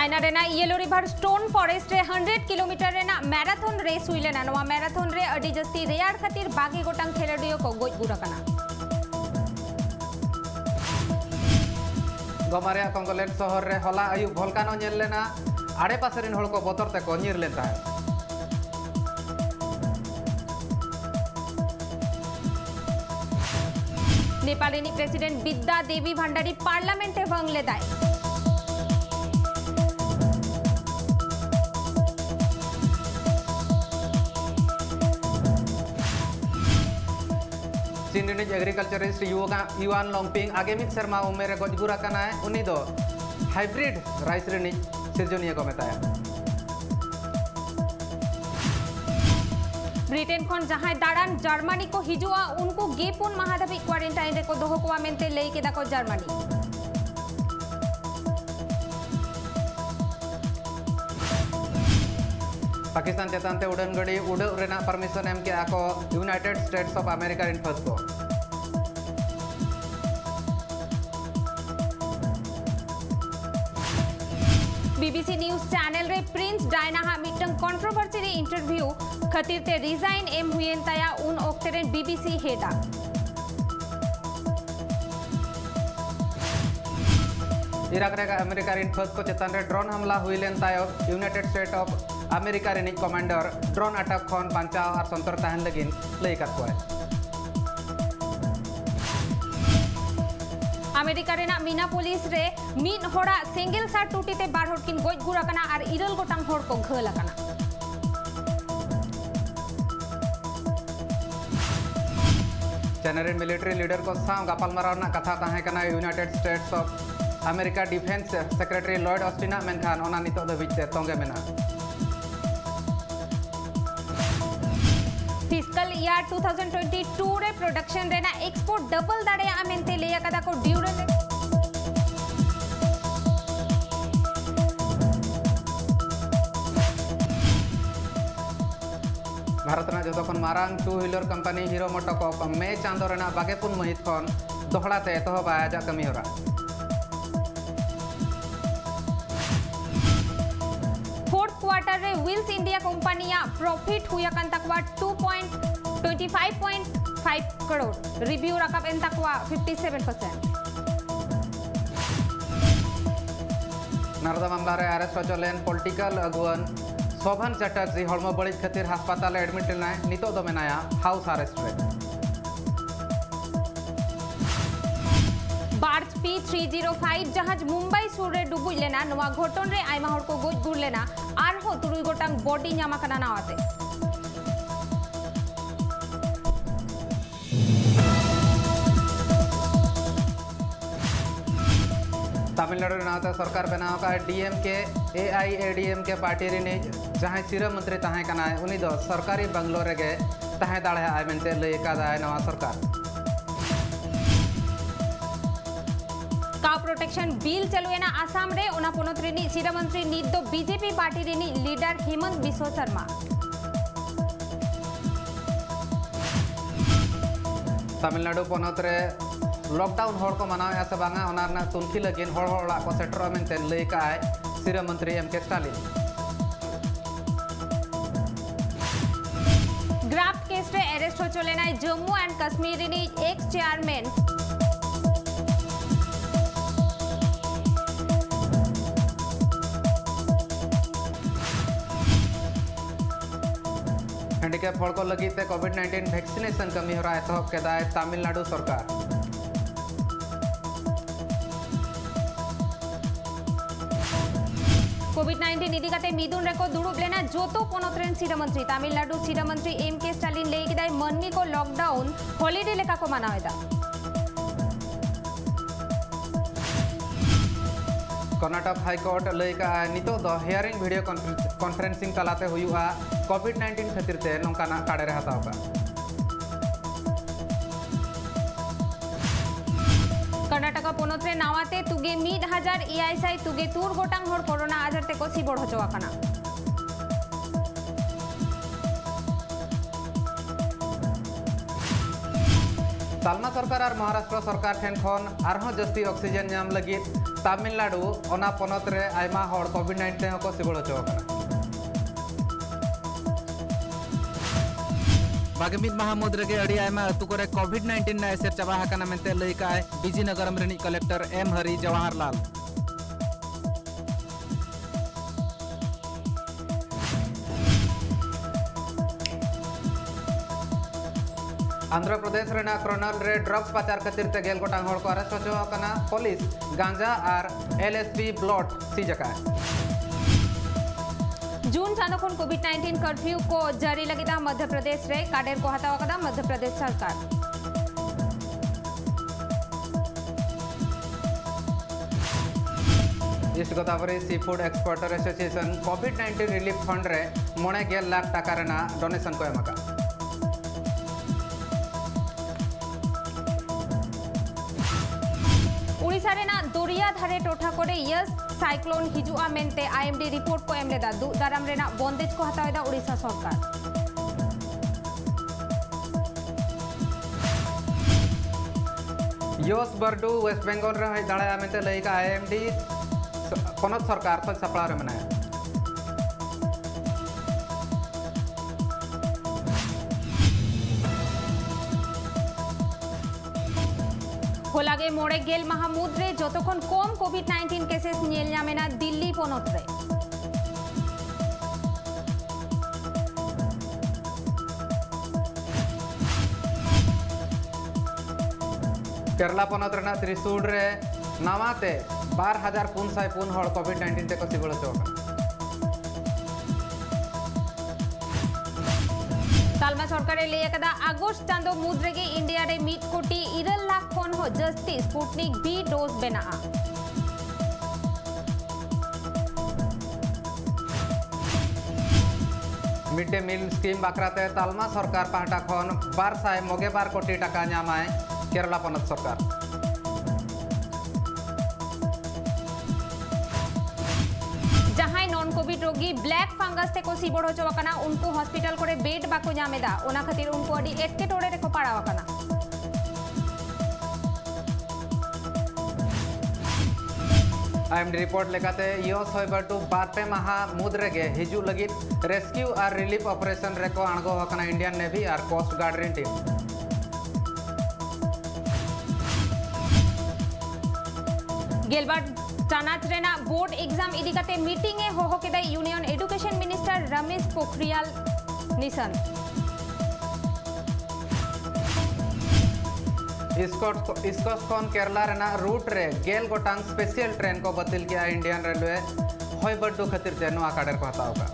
China रेना yellow river stone forest रे 100 kilometre Raina marathon race हुई लेना नवा मैराथन रे अडी जस्ती रेयार खातिर बागी गोटांग खेलडियो को गोज गुराकना गमारिया कंगलेट शहर रे हला आयु भोलकानो नेल लेना आड़े पासे रिन हड़ को बतर ते को नीर लेता है नेपाली प्रेसिडेंट बिद्या देवी भंडारी पार्लियामेंट ए भंग लेदाय चीन रिनिज एग्रीकल्चरिस्ट युआन लोंगपिंग आगे मिद शर्मा उमेर गजगुरा कनाय उनी दो हाइब्रिड राइस रिनिज सिरजोनिया को मेताया ब्रिटेन खन जहां दाड़ान जर्मनी को हिजुआ उनको गेपुन महाधाबी क्वारंटाइन रे को दोहो को मेंते लेई केदा को जर्मनी पाकिस्तान चेतानते उड़न गड़ी उड़ रेना परमिशन एम के आको United States of America in first को बीबीसी न्यूज चैनल रे प्रिंस डायना मिटंग कंट्रोवर्सी रे इंटरव्यू खातिर ते रिजाइन एम हुएन ताया उन ओक्टेरे बीबीसी हेडा इराक रे अमेरिका इन फर्स्ट को चेतान रे ड्रोन हमला हुईलेन तायो यूनाइटेड स्टेट ऑफ अमेरिका रे कमांडर ड्रोन अटैक खन बांचाव और संतर तहन लगिन लई कात कोय अमेरिका रेना मिनापोलिस रे मिन होड़ा सिंगल सार टूटीते बार होड़ किन गोज गुरा कना और इरल गोटांग होड़ को घला कना जनरल मिलिट्री लीडर को साव गपाल मारावना कथा ताहे कना United States of America defence secretary Lloyd ऑस्टिना मेनखान ओना नितो द बिचते तोंगे मेना फिस्कल ईयर 2022 रे प्रोडक्शन रेना एक्सपोर्ट डबल दाड़े आमेंते लेया कदा को ड्यूरल भारत ना जो मारांग two wheeler company Hero MotoCorp मे चांदो रेना बागेपुन महित खन दोहड़ाते एतहब आजा कमी होरा फोर्थ क्वार्टर रे व्हील्स इंडिया कंपनिया प्रॉफिट हुया कान तकवा 25.5 करोड़ रिव्यू रकब एन तकवा 57%। नारदा मामला रे अरेस्ट चलेन पॉलिटिकल अगुवन शोभन चटर्जी हड़मो बड़िज खातिर हास्पाताल एडमिट लेना नितो दो मेनाया हाउस अरेस्ट रे बार्ज P305 जहाज मुंबई सुर रे डुबुज लेना नवा घोटन रे आयमा हड़ को गोज गुर लेना आर हो तुरुई गोटांग बॉडी न्यामा कना नावाते तमिलनाडु नाते सरकार बनाव का डीएमके AIADMK पार्टी रे जहां सिरा मंत्री ताहे कना उनी दो सरकारी बंगलो रे गे ताहे दाड़े आय मेनते लई का दाय नवा सरकार का प्रोटेक्शन बिल चलुएना आसाम रे ओना पोनत रेनी सिरा मंत्री नीत दो बीजेपी पार्टी रेनी लीडर हेमंत बिस्व शर्मा तमिलनाडु पोनत रे लॉकडाउन हड़ को मनाव से बांगा ओनारना तुनखी लगिन हड़ हड़ा को सेटर मेनते लई का आय सिरा मंत्री MK स्टालिन ग्राफ्ट केस रे अरेस्ट हो चलेना जम्मू एंड कश्मीर रेनी एक्स चेयरमैन हैंडीकैप हड़ को लगी कोविड-19 वैक्सीनेशन कमी होरा एतहब केदा तमिलनाडु सरकार कोविड-19 इदिकाते मिदुन रेको दुड़ुब लेना जोतो पोनोत्रेन सिरा मंत्री तमिलनाडु सिरा मंत्री MK स्टालिन लेई किदाय मनमी को लॉकडाउन हॉलिडे लेका को मनावेदा कर्नाटक हाईकोर्ट लई का नितो दो हियरिंग वीडियो कॉन्फ्रेंसिंग तलाते हुआ कोविड-19 खातिर ते नोंकाना काड़े रे हताव का कर्नाटक पोनोत्रे नावाते तुगे 1000 EISI तुगे तूर गोटांग हड़ कोरोना आजार ते को सिबोड़ हचवा कना तालमा सरकार और महाराष्ट्र सरकार ठेन खन आरहों जस्ती ऑक्सीजन नाम लगी तमिलनाडु ओना पोनत रे आयमा हड़ कोविड-19 को सिबड़ होचो कना बागमित महामुद रे अड़ी आयमा अतु करे कोविड-19 ना एसर चाबा हकना मेंते लइकाय विजयनगरम रेनी collector M Hari Jawaharlal Andhra Pradesh Raina coronal रे ड्रग्स पाचार खातिर ते गेल गोटांग हड़ को अरेस्ट होचो कना पुलिस गांजा और एलएसडी ब्लॉट सीज अकाय जून चांदो खन कोविड-19 कर्फ्यू को जारी लगिदा मध्य प्रदेश रे काडेर को हतावा कदा मध्य प्रदेश सरकार east Godavari sea food exporter association कोविड-19 रिलीफ फंड रे 9 लाख टाका रेना डोनेशन को एमका उड़ीसा रेना दोरिया धारे टोठा कोरे यस साइक्लोन हिजुआ मेंते आईएमडी रिपोर्ट को एमलेदा दु दाराम रेना बंदेज को हतावेदा उड़ीसा सरकार यस बर्डू वेस्ट बेंगल रे दाड़ा मेंते लइका आईएमडी पनत सरकार तो सपड़ा रे मनाया होलागे मोड़े गेल महामुद रे जतखन कम कोविड-19 केसेस नेल नामेना दिल्ली पनत रे केरला पनत रेना त्रिशूल रे नवाते 12,404 हड़ कोविड-19 ते को सिबड़ होचो तालमा सरकारे लेयकदा आगस्ट चांदो मुद्रेगे इंडिया रे 1 कोटी 2 लाख खन हो जस्ती स्पुटनिक बी डोज बेना मिड डे मील स्कीम बाकराते तालमा सरकार पाहटा खन 12 कोटी टाका नामाय केरला पनत सरकार जहां नॉन कोविड रोगी ब्लैक फंगस ते को सिबड़ होचो कना उनको हॉस्पिटल करे बेड बाको जामेदा ओना खातिर उनको अडी एटके टोड़े रे को पाड़ावा कना आईएमडी रिपोर्ट लेकाते यस होयबटू बारपे माहा मुद्रेगे हिजु लगी रेस्क्यू और रिलीफ ऑपरेशन रे को अणगो हकना इंडियन नेवी और कोस्ट गार्ड रेन टीम गेलबाट चानाच रेना बोर्ड एग्जाम इदिकाते मीटिंग ए होहो केदा Union Education Minister Ramesh Pokhriyal Nishank इसकोस कोन केरला रेना रूट रे गेल गोटांग स्पेशल ट्रेन को बतिल किया इंडियन रेलवे होय बड्डू खातिर ते नवा काडर को हतावका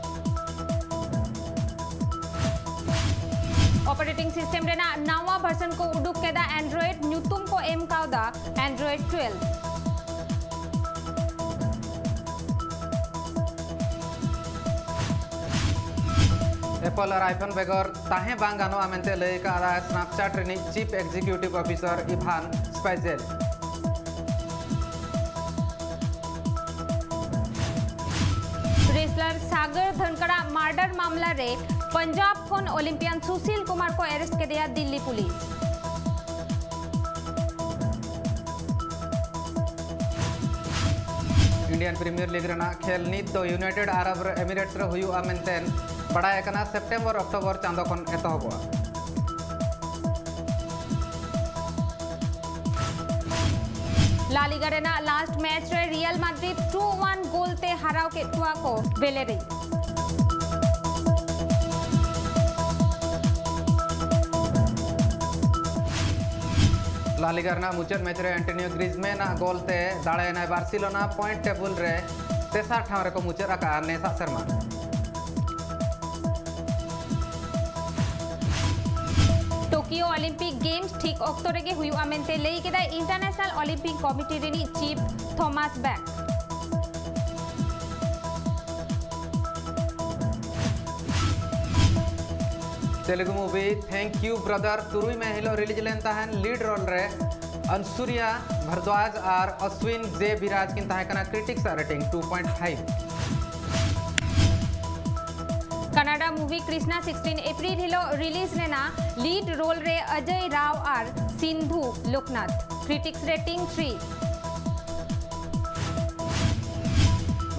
ऑपरेटिंग सिस्टम रेना नवा वर्जन को उडुक केदा एंड्रॉइड न्यूतुम को एम काउदा एंड्रॉइड 12 एप्पल और आईफोन बेगर ताहे बांग गानो आमेंते लयका आदा स्नैपचैट रेनी chief executive officer Evan Spiegel wrestler Sagar धनकड़ा मर्डर मामला रे पंजाब खन ओलंपियन सुशील कुमार को अरेस्ट के दिया Delhi police Indian Premier League रेना खेल नित दो यूनाइटेड अरब एमिरेट्स रे हुयु आमेंतेन बड़ा एकना सेप्टेम्बर अक्टोबर चांदो खन एतहबवा ला लीगा रेना लास्ट मैच रे रियल मैड्रिड 2-1 गोल ते हराव के तुआ को वेलेरी ला लीगा रेना मुचाद मैच रे एंटोनियो ग्रिजमैन गोल ते दाड़े ना बार्सिलोना पॉइंट टेबल रे तेसार ठाव रे को मुचाद आका नेसा शर्मा टोकियो ओलंपिक गेम्स ठीक ऑक्टो रेगे हुई आमेंते लई केदा इंटरनेशनल ओलंपिक कमिटी रेनी chief Thomas Bach Telugu movie thank you brother तुरुई में हिलो रिलीज लेन ताहन लीड रोल रे अंसुरिया भारद्वाज और अश्विन जे विराज किन ताहकना critics rating 2.5 Kannada movie Krishna 16 April हिलो रिलीज लेना लीड रोल रे अजय राव और Sindhu Lokanath critics rating 3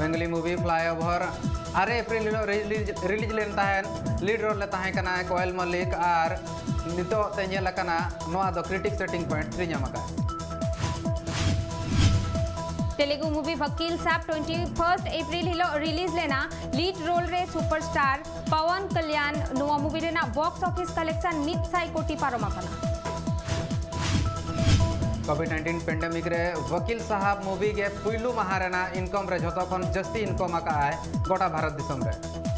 Bengali movie Flyover 6 April release लेन तहन लीड रोल ले तहें कना कोयल मलिक और नितो तेल क्रिटिक सेटिंग पॉइंट 3 नाम का तेलुगु मूवी वकील साहब 21 एप्रिल हिलो रिलीज लेना लीड रोल रे सुपरस्टार पवन कल्याण नोआ मूवी रेना बॉक्स ऑफिस कलेक्शन 100 कोटी पारोमा कना कोविड-19 पेंडेमिक रे वकील साहब मूवी के पुइलू महारेना इनकम रे जतो खन जस्ती इनकम का गोटा भारत दिसम रे